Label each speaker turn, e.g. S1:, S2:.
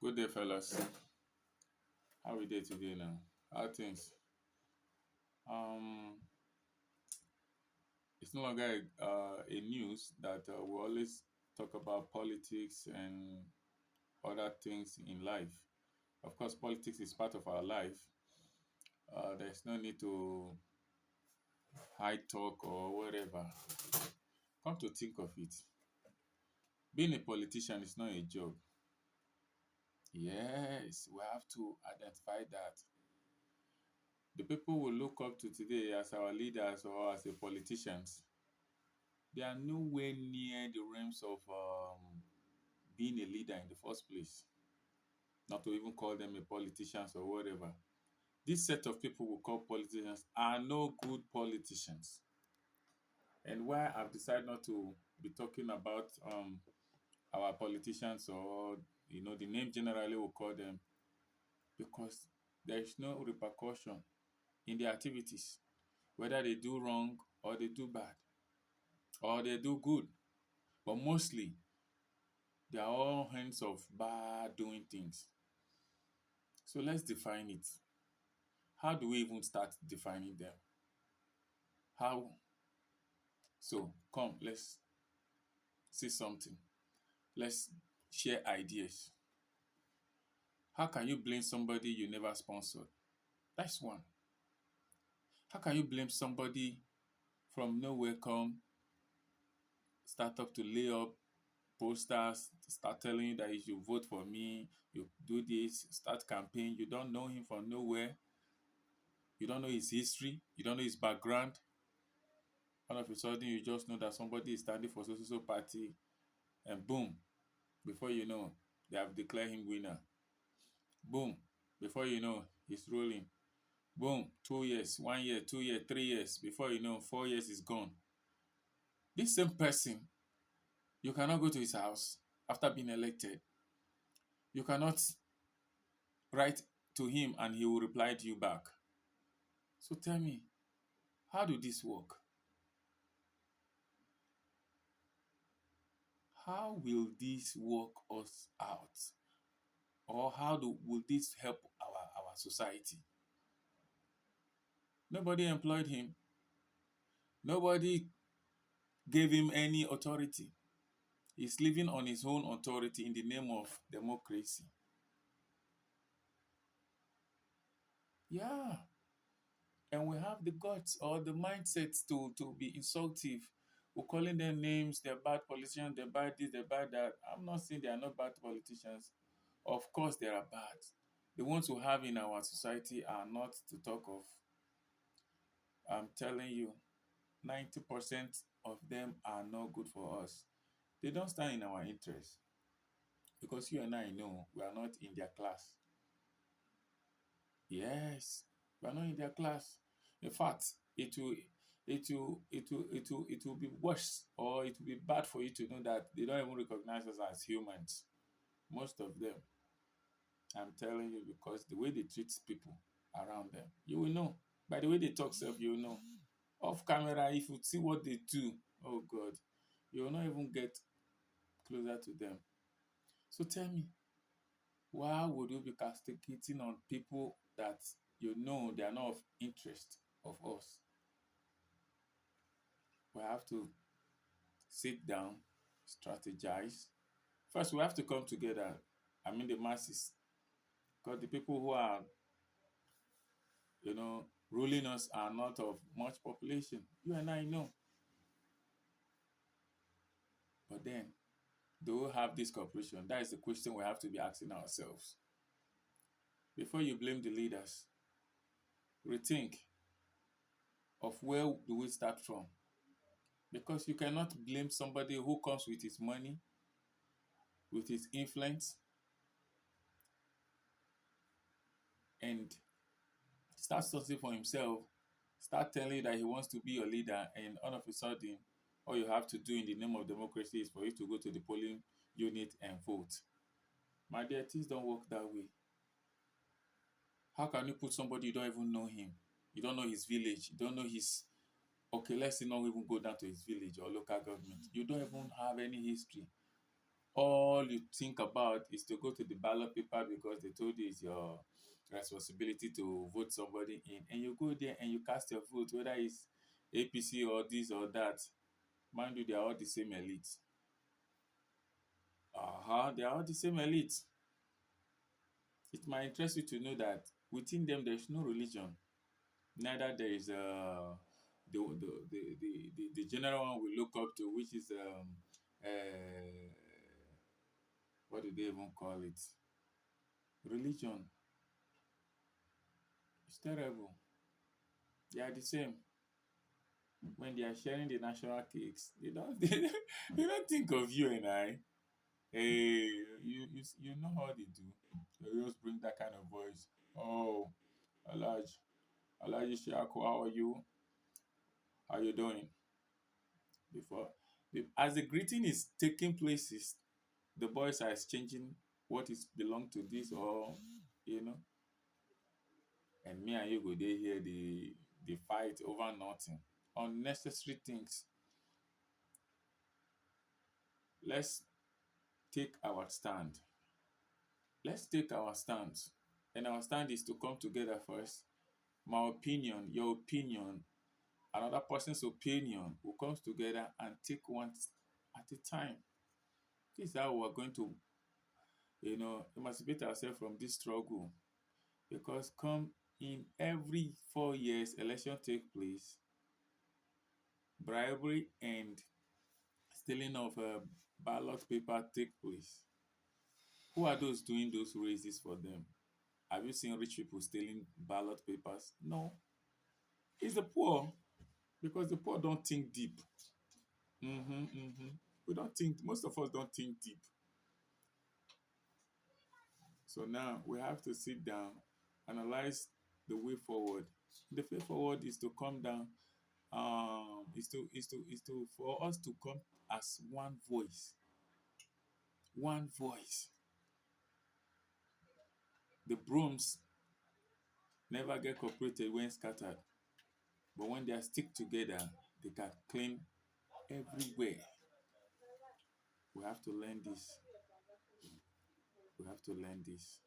S1: Good day, fellas. How we day today now? How things? Um, it's no longer a news that we always talk about politics and other things in life. Of course, politics is part of our life. There's no need to hide talk or whatever. Come to think of it, being a politician is not a job. Yes, we have to identify that. The people we look up to today as our leaders or as the politicians, they are nowhere near the realms of being a leader in the first place, not to even call them a politicians or whatever. This set of people we call politicians are no good politicians. And why I've decided not to be talking about our politicians or the name generally we call them, because there is no repercussion in their activities, whether they do wrong or they do bad or they do good. But mostly they are all hands of bad doing things. So let's define it. How do we even start defining them? How? So come, let's see something. Let's share ideas. How can you blame somebody you never sponsored? That's one. How can you blame somebody from nowhere come, start up to lay up posters, start telling you that you should vote for me, you do this, start campaign, you don't know him from nowhere, you don't know his history, you don't know his background. All of a sudden you just know that somebody is standing for so party, and boom, before you know, they have declared him winner. Boom, before you know, he's rolling. Boom, 2 years, 1 year, 2 year, 3 years. Before you know, 4 years is gone. This same person, you cannot go to his house after being elected. You cannot write to him and he will reply to you back. So tell me, how do this work? How will this work us out? Or will this help our society? Nobody employed him. Nobody gave him any authority. He's living on his own authority in the name of democracy. Yeah. And we have the guts or the mindset to be insultive. We're calling them names, they're bad politicians, they're bad this, they're bad that. I'm not saying they are not bad politicians. Of course, they are bad. The ones we have in our society are not to talk of. I'm telling you, 90% of them are not good for us. They don't stand in our interest because you and I know we are not in their class. Yes, we are not in their class. In fact, it will be worse or it will be bad for you to know that they don't even recognize us as humans. Most of them, I'm telling you, because the way they treat people around them, you will know. By the way they talk self, you will know. Off camera, if you see what they do, oh God, you will not even get closer to them. So tell me, why would you be castigating on people that you know they are not of interest of us? We have to sit down, strategize. First, we have to come together. I mean, the masses, because the people who are, ruling us are not of much population. You and I know. But then, do we have this cooperation? That is the question we have to be asking ourselves. Before you blame the leaders, rethink of where do we start from. Because you cannot blame somebody who comes with his money, with his influence, and start sourcing for himself, start telling you that he wants to be your leader, and all of a sudden, all you have to do in the name of democracy is for you to go to the polling unit and vote. My dear, things don't work that way. How can you put somebody you don't even know him? You don't know his village, you don't know his. Okay, let's say not even go down to his village or local government. You don't even have any history. all you think about is to go to the ballot paper because they told you it's your responsibility to vote somebody in, and you go there and you cast your vote, whether it's APC or this or that. Mind you, they are all the same elite. They are all the same elite. It might interest you to know that within them there is no religion. Neither there is the general one we look up to, which is uh, what do they even call it? Religion. It's terrible. They are the same. When they are sharing the national cakes, they don't think of you and I. Hey, you know how they do. They just bring that kind of voice. Oh, Alaj Shaku, how are you? How you doing? Before, as the greeting is taking places, the boys are exchanging what is belong to this, or you know, and me and you go there here the fight over nothing, unnecessary things. Let's take our stand. Let's take our stand. And our stand is to come together first. My opinion, your opinion, another person's opinion will come together and take one at a time. This is how we're going to, emancipate ourselves from this struggle. Because come in every 4 years, election take place, bribery and stealing of ballot paper take place. Who are those doing those races for them? Have you seen rich people stealing ballot papers? No. It's the poor, because the poor don't think deep. We don't think, most of us don't think deep. So now we have to sit down, analyze the way forward. The way forward is to come down, is to for us to come as one voice. One voice. The brooms never get cooperated when scattered. But when they are stick together, they can clean everywhere. We have to learn this. We have to learn this.